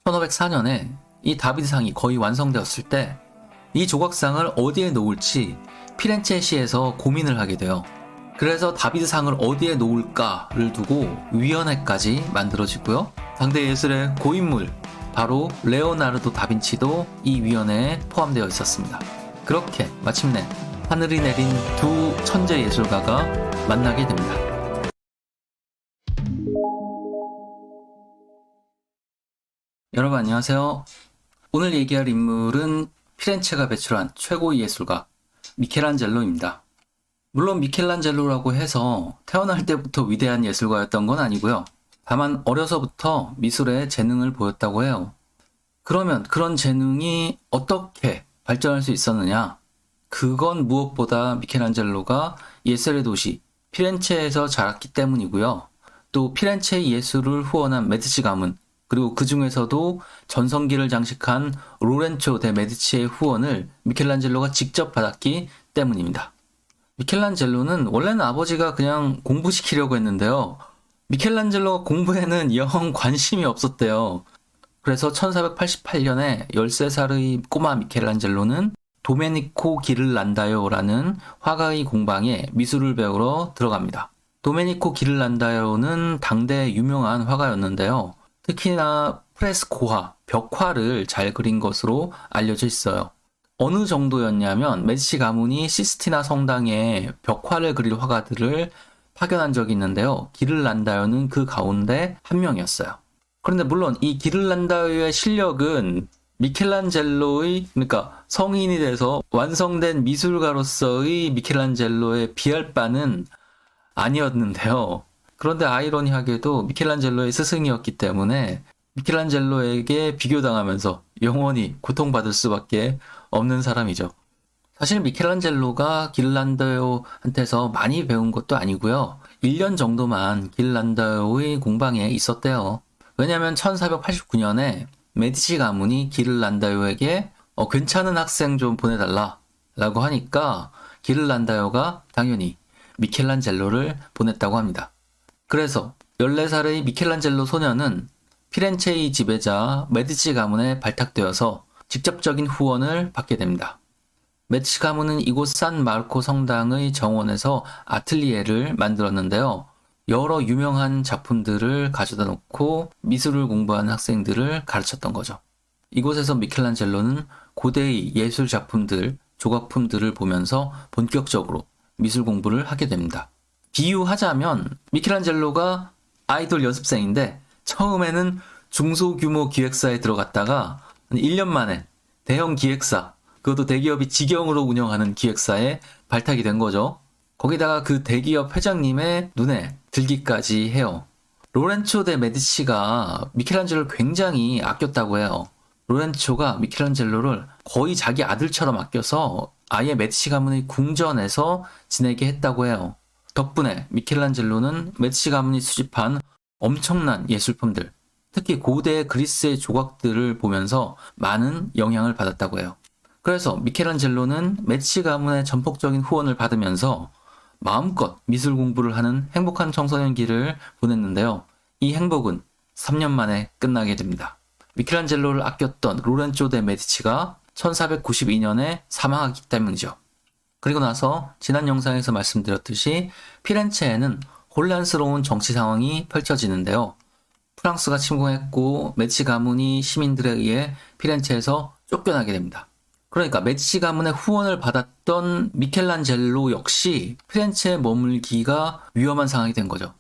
1504년에 이 다비드상이 거의 완성되었을 때 이 조각상을 어디에 놓을지 피렌체시에서 고민을 하게 돼요. 그래서 다비드상을 어디에 놓을까를 두고 위원회까지 만들어지고요. 당대 예술의 고인물 바로 레오나르도 다빈치도 이 위원회에 포함되어 있었습니다. 그렇게 마침내 하늘이 내린 두 천재 예술가가 만나게 됩니다. 여러분 안녕하세요. 오늘 얘기할 인물은 피렌체가 배출한 최고의 예술가 미켈란젤로입니다. 물론 미켈란젤로라고 해서 태어날 때부터 위대한 예술가였던 건 아니고요. 다만 어려서부터 미술에 재능을 보였다고 해요. 그러면 그런 재능이 어떻게 발전할 수 있었느냐? 그건 무엇보다 미켈란젤로가 예술의 도시 피렌체에서 자랐기 때문이고요. 또 피렌체의 예술을 후원한 메디치 가문, 그리고 그 중에서도 전성기를 장식한 로렌초 데 메디치의 후원을 미켈란젤로가 직접 받았기 때문입니다. 미켈란젤로는 원래는 아버지가 그냥 공부시키려고 했는데요. 미켈란젤로가 공부에는 영 관심이 없었대요. 그래서 1488년에 13살의 꼬마 미켈란젤로는 도메니코 기를란다요라는 화가의 공방에 미술을 배우러 들어갑니다. 도메니코 기를란다요는 당대 유명한 화가였는데요. 특히나 프레스코화, 벽화를 잘 그린 것으로 알려져 있어요. 어느 정도였냐면 메디치 가문이 시스티나 성당에 벽화를 그릴 화가들을 파견한 적이 있는데요. 기를란다요는 그 가운데 한 명이었어요. 그런데 물론 이 기를란다요의 실력은 미켈란젤로의, 그러니까 성인이 돼서 완성된 미술가로서의 미켈란젤로에 비할 바는 아니었는데요. 그런데 아이러니하게도 미켈란젤로의 스승이었기 때문에 미켈란젤로에게 비교당하면서 영원히 고통받을 수밖에 없는 사람이죠. 사실 미켈란젤로가 기를란다요한테서 많이 배운 것도 아니고요. 1년 정도만 기를란다요의 공방에 있었대요. 왜냐하면 1489년에 메디치 가문이 기를란다요에게 괜찮은 학생 좀 보내달라 라고 하니까 기를란다요가 당연히 미켈란젤로를 보냈다고 합니다. 그래서 14살의 미켈란젤로 소년은 피렌체의 지배자 메디치 가문에 발탁되어서 직접적인 후원을 받게 됩니다. 메디치 가문은 이곳 산 마르코 성당의 정원에서 아틀리에를 만들었는데요. 여러 유명한 작품들을 가져다 놓고 미술을 공부하는 학생들을 가르쳤던 거죠. 이곳에서 미켈란젤로는 고대의 예술 작품들, 조각품들을 보면서 본격적으로 미술 공부를 하게 됩니다. 비유하자면 미켈란젤로가 아이돌 연습생인데 처음에는 중소규모 기획사에 들어갔다가 1년 만에 대형 기획사, 그것도 대기업이 직영으로 운영하는 기획사에 발탁이 된 거죠. 거기다가 그 대기업 회장님의 눈에 들기까지 해요. 로렌초 데 메디치가 미켈란젤로를 굉장히 아꼈다고 해요. 로렌초가 미켈란젤로를 거의 자기 아들처럼 아껴서 아예 메디치 가문의 궁전에서 지내게 했다고 해요. 덕분에 미켈란젤로는 메디치 가문이 수집한 엄청난 예술품들, 특히 고대 그리스의 조각들을 보면서 많은 영향을 받았다고 해요. 그래서 미켈란젤로는 메디치 가문의 전폭적인 후원을 받으면서 마음껏 미술 공부를 하는 행복한 청소년기를 보냈는데요. 이 행복은 3년 만에 끝나게 됩니다. 미켈란젤로를 아꼈던 로렌초 데 메디치가 1492년에 사망하기 때문이죠. 그리고 나서 지난 영상에서 말씀드렸듯이 피렌체에는 혼란스러운 정치 상황이 펼쳐지는데요. 프랑스가 침공했고 메디치 가문이 시민들에 의해 피렌체에서 쫓겨나게 됩니다. 그러니까 메디치 가문의 후원을 받았던 미켈란젤로 역시 피렌체에 머물기가 위험한 상황이 된 거죠.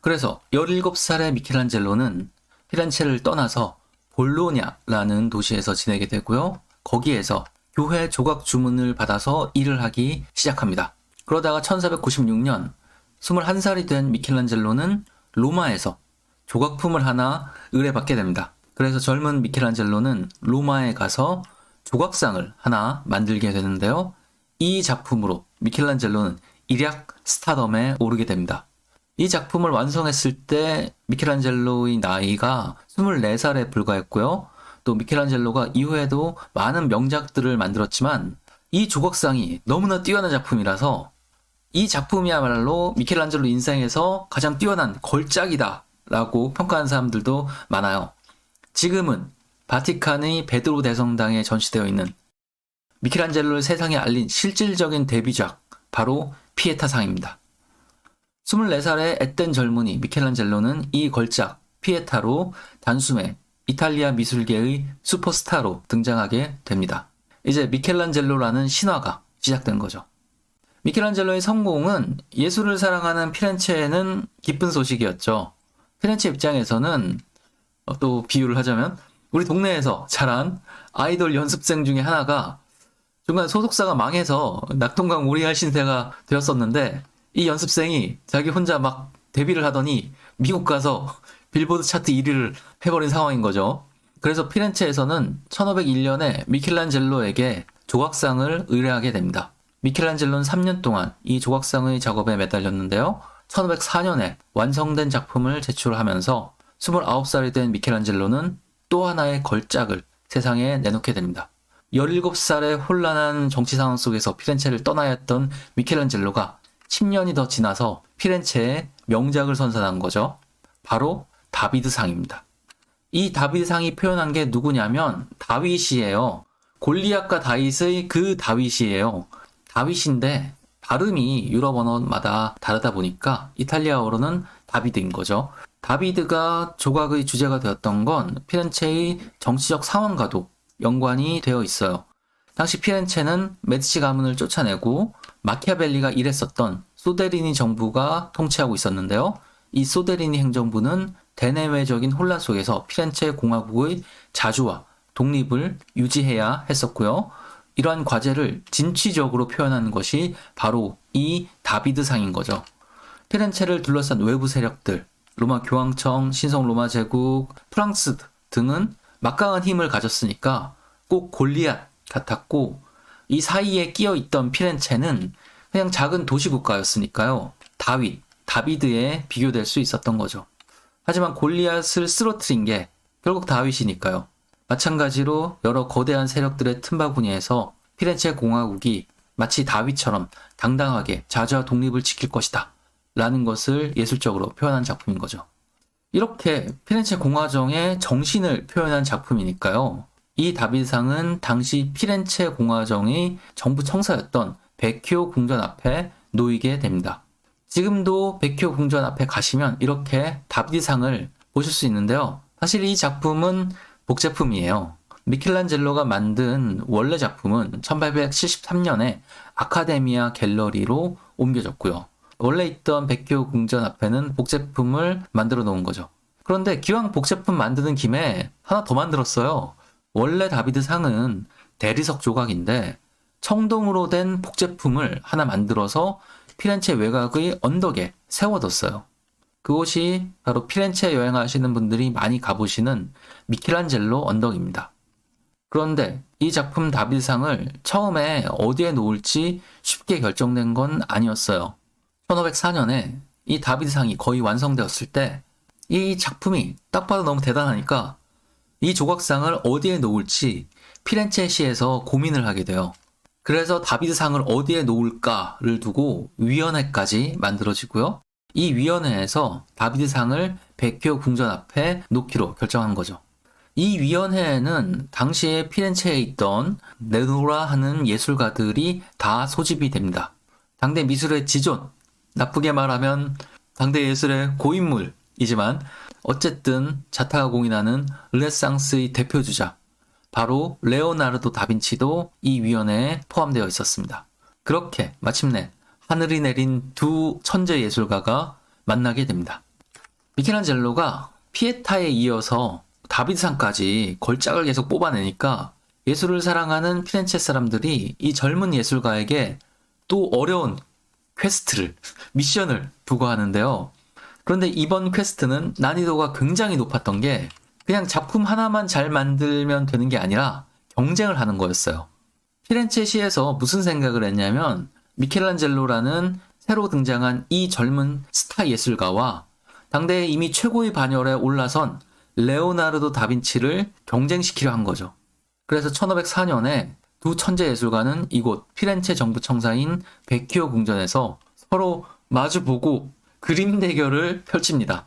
그래서 17살의 미켈란젤로는 피렌체를 떠나서 볼로냐라는 도시에서 지내게 되고요. 거기에서 교회 조각 주문을 받아서 일을 하기 시작합니다. 그러다가 1496년 21살이 된 미켈란젤로는 로마에서 조각품을 하나 의뢰받게 됩니다. 그래서 젊은 미켈란젤로는 로마에 가서 조각상을 하나 만들게 되는데요. 이 작품으로 미켈란젤로는 일약 스타덤에 오르게 됩니다. 이 작품을 완성했을 때 미켈란젤로의 나이가 24살에 불과했고요. 또 미켈란젤로가 이후에도 많은 명작들을 만들었지만 이 조각상이 너무나 뛰어난 작품이라서 이 작품이야말로 미켈란젤로 인생에서 가장 뛰어난 걸작이다 라고 평가하는 사람들도 많아요. 지금은 바티칸의 베드로 대성당에 전시되어 있는 미켈란젤로를 세상에 알린 실질적인 데뷔작, 바로 피에타상입니다. 24살의 앳된 젊은이 미켈란젤로는 이 걸작 피에타로 단숨에 이탈리아 미술계의 슈퍼스타로 등장하게 됩니다. 이제 미켈란젤로라는 신화가 시작된 거죠. 미켈란젤로의 성공은 예술을 사랑하는 피렌체에는 기쁜 소식이었죠. 피렌체 입장에서는 또 비유를 하자면 우리 동네에서 자란 아이돌 연습생 중에 하나가 중간 소속사가 망해서 낙동강 오리알 신세가 되었었는데, 이 연습생이 자기 혼자 막 데뷔를 하더니 미국 가서 빌보드 차트 1위를 해버린 상황인 거죠. 그래서 피렌체에서는 1501년에 미켈란젤로에게 조각상을 의뢰하게 됩니다. 미켈란젤로는 3년 동안 이 조각상의 작업에 매달렸는데요. 1504년에 완성된 작품을 제출하면서 29살이 된 미켈란젤로는 또 하나의 걸작을 세상에 내놓게 됩니다. 17살의 혼란한 정치 상황 속에서 피렌체를 떠나야 했던 미켈란젤로가 10년이 더 지나서 피렌체에 명작을 선사한 거죠. 바로 다비드상입니다. 이 다비드상이 표현한 게 누구냐면 다윗이에요. 골리앗과 다윗의 그 다윗이에요. 다윗인데 발음이 유럽 언어마다 다르다 보니까 이탈리아어로는 다비드인 거죠. 다비드가 조각의 주제가 되었던 건 피렌체의 정치적 상황과도 연관이 되어 있어요. 당시 피렌체는 메디치 가문을 쫓아내고 마키아벨리가 일했었던 소데리니 정부가 통치하고 있었는데요. 이 소데리니 행정부는 대내외적인 혼란 속에서 피렌체 공화국의 자주와 독립을 유지해야 했었고요. 이러한 과제를 진취적으로 표현하는 것이 바로 이 다비드상인 거죠. 피렌체를 둘러싼 외부 세력들, 로마 교황청, 신성 로마 제국, 프랑스 등은 막강한 힘을 가졌으니까 꼭 골리앗 같았고, 이 사이에 끼어 있던 피렌체는 그냥 작은 도시국가였으니까요. 다비드에 비교될 수 있었던 거죠. 하지만 골리앗을 쓰러뜨린 게 결국 다윗이니까요. 마찬가지로 여러 거대한 세력들의 틈바구니에서 피렌체 공화국이 마치 다윗처럼 당당하게 자주와 독립을 지킬 것이다 라는 것을 예술적으로 표현한 작품인 거죠. 이렇게 피렌체 공화정의 정신을 표현한 작품이니까요. 이 다비드상은 당시 피렌체 공화정의 정부 청사였던 베키오 궁전 앞에 놓이게 됩니다. 지금도 베키오 궁전 앞에 가시면 이렇게 다비드상을 보실 수 있는데요. 사실 이 작품은 복제품이에요. 미켈란젤로가 만든 원래 작품은 1873년에 아카데미아 갤러리로 옮겨졌고요. 원래 있던 베키오 궁전 앞에는 복제품을 만들어 놓은 거죠. 그런데 기왕 복제품 만드는 김에 하나 더 만들었어요. 원래 다비드상은 대리석 조각인데 청동으로 된 복제품을 하나 만들어서 피렌체 외곽의 언덕에 세워뒀어요. 그곳이 바로 피렌체 여행하시는 분들이 많이 가보시는 미켈란젤로 언덕입니다. 그런데 이 작품 다비드상을 처음에 어디에 놓을지 쉽게 결정된 건 아니었어요. 1504년에 이 다비드상이 거의 완성되었을 때 이 작품이 딱 봐도 너무 대단하니까 이 조각상을 어디에 놓을지 피렌체시에서 고민을 하게 돼요. 그래서 다비드상을 어디에 놓을까를 두고 위원회까지 만들어지고요. 이 위원회에서 다비드상을 베키오 궁전 앞에 놓기로 결정한 거죠. 이 위원회에는 당시에 피렌체에 있던 네노라 하는 예술가들이 다 소집이 됩니다. 당대 미술의 지존, 나쁘게 말하면 당대 예술의 고인물이지만 어쨌든 자타가 공인하는 르네상스의 대표주자, 바로 레오나르도 다빈치도 이 위원회에 포함되어 있었습니다. 그렇게 마침내 하늘이 내린 두 천재 예술가가 만나게 됩니다. 미켈란젤로가 피에타에 이어서 다비드상까지 걸작을 계속 뽑아내니까 예술을 사랑하는 피렌체 사람들이 이 젊은 예술가에게 또 어려운 미션을 부과하는데요. 그런데 이번 퀘스트는 난이도가 굉장히 높았던 게 그냥 작품 하나만 잘 만들면 되는 게 아니라 경쟁을 하는 거였어요. 피렌체시에서 무슨 생각을 했냐면 미켈란젤로라는 새로 등장한 이 젊은 스타 예술가와 당대에 이미 최고의 반열에 올라선 레오나르도 다빈치를 경쟁시키려 한 거죠. 그래서 1504년에 두 천재 예술가는 이곳 피렌체 정부 청사인 베키오 궁전에서 서로 마주보고 그림 대결을 펼칩니다.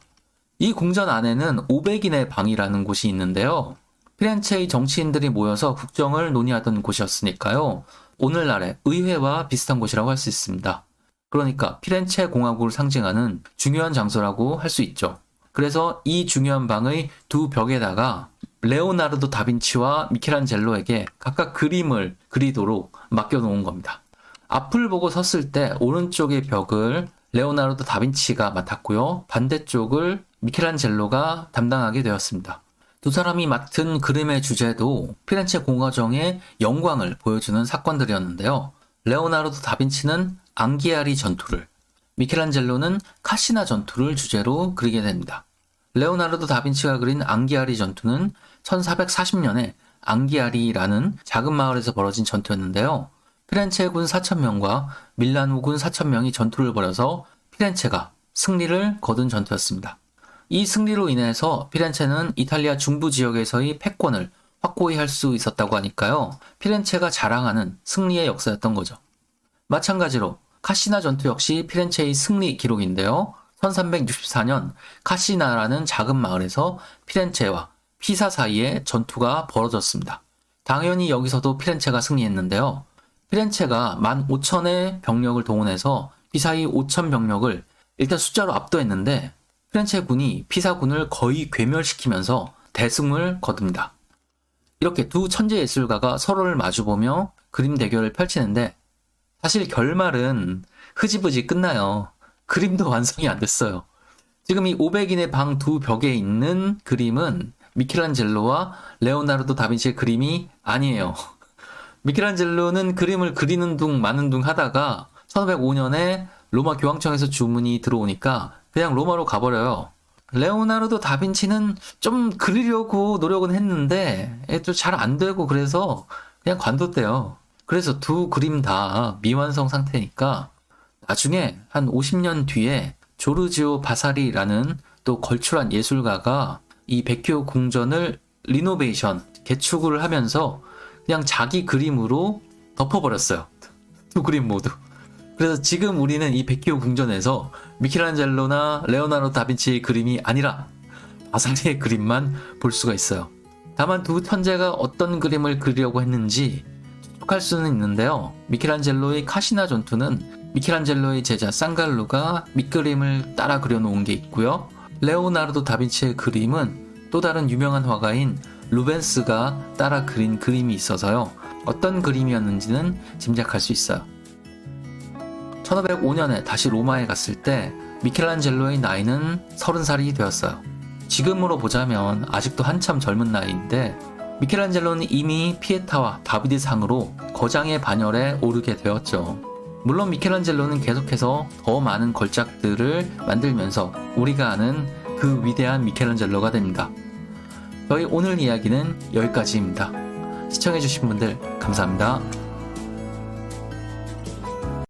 이 궁전 안에는 500인의 방이라는 곳이 있는데요. 피렌체의 정치인들이 모여서 국정을 논의하던 곳이었으니까요. 오늘날의 의회와 비슷한 곳이라고 할 수 있습니다. 그러니까 피렌체 공화국을 상징하는 중요한 장소라고 할 수 있죠. 그래서 이 중요한 방의 두 벽에다가 레오나르도 다빈치와 미켈란젤로에게 각각 그림을 그리도록 맡겨놓은 겁니다. 앞을 보고 섰을 때 오른쪽의 벽을 레오나르도 다빈치가 맡았고요. 반대쪽을 미켈란젤로가 담당하게 되었습니다. 두 사람이 맡은 그림의 주제도 피렌체 공화정의 영광을 보여주는 사건들이었는데요. 레오나르도 다빈치는 앙기아리 전투를, 미켈란젤로는 카시나 전투를 주제로 그리게 됩니다. 레오나르도 다빈치가 그린 앙기아리 전투는 1440년에 앙기아리라는 작은 마을에서 벌어진 전투였는데요. 피렌체 군 4,000명과 밀라노 군 4,000명이 전투를 벌여서 피렌체가 승리를 거둔 전투였습니다. 이 승리로 인해서 피렌체는 이탈리아 중부 지역에서의 패권을 확고히 할 수 있었다고 하니까요. 피렌체가 자랑하는 승리의 역사였던 거죠. 마찬가지로 카시나 전투 역시 피렌체의 승리 기록인데요. 1364년 카시나라는 작은 마을에서 피렌체와 피사 사이에 전투가 벌어졌습니다. 당연히 여기서도 피렌체가 승리했는데요. 피렌체가 15,000의 병력을 동원해서 피사의 5,000 병력을 일단 숫자로 압도했는데 피렌체 군이 피사군을 거의 괴멸시키면서 대승을 거둡니다. 이렇게 두 천재 예술가가 서로를 마주보며 그림 대결을 펼치는데 사실 결말은 흐지부지 끝나요. 그림도 완성이 안 됐어요. 지금 이 500인의 방 두 벽에 있는 그림은 미켈란젤로와 레오나르도 다빈치의 그림이 아니에요. 미켈란젤로는 그림을 그리는 둥 마는 둥 하다가 1505년에 로마 교황청에서 주문이 들어오니까 그냥 로마로 가버려요. 레오나르도 다빈치는 좀 그리려고 노력은 했는데 또 잘 안 되고 그래서 그냥 관뒀대요. 그래서 두 그림 다 미완성 상태니까 나중에 한 50년 뒤에 조르지오 바사리라는 또 걸출한 예술가가 이 베키오 궁전을 리노베이션, 개축을 하면서 그냥 자기 그림으로 덮어버렸어요. 두 그림 모두. 그래서 지금 우리는 이 베키오 궁전에서 미켈란젤로나 레오나르도 다빈치의 그림이 아니라 바사리의 그림만 볼 수가 있어요. 다만 두 천재가 어떤 그림을 그리려고 했는지 추측할 수는 있는데요. 미켈란젤로의 카시나 전투는 미켈란젤로의 제자 상갈루가 밑그림을 따라 그려놓은 게 있고요. 레오나르도 다빈치의 그림은 또 다른 유명한 화가인 루벤스가 따라 그린 그림이 있어서요. 어떤 그림이었는지는 짐작할 수 있어요. 1505년에 다시 로마에 갔을 때 미켈란젤로의 나이는 30살이 되었어요. 지금으로 보자면 아직도 한참 젊은 나이인데 미켈란젤로는 이미 피에타와 다비드 상으로 거장의 반열에 오르게 되었죠. 물론 미켈란젤로는 계속해서 더 많은 걸작들을 만들면서 우리가 아는 그 위대한 미켈란젤로가 됩니다. 저희 오늘 이야기는 여기까지입니다. 시청해주신 분들 감사합니다.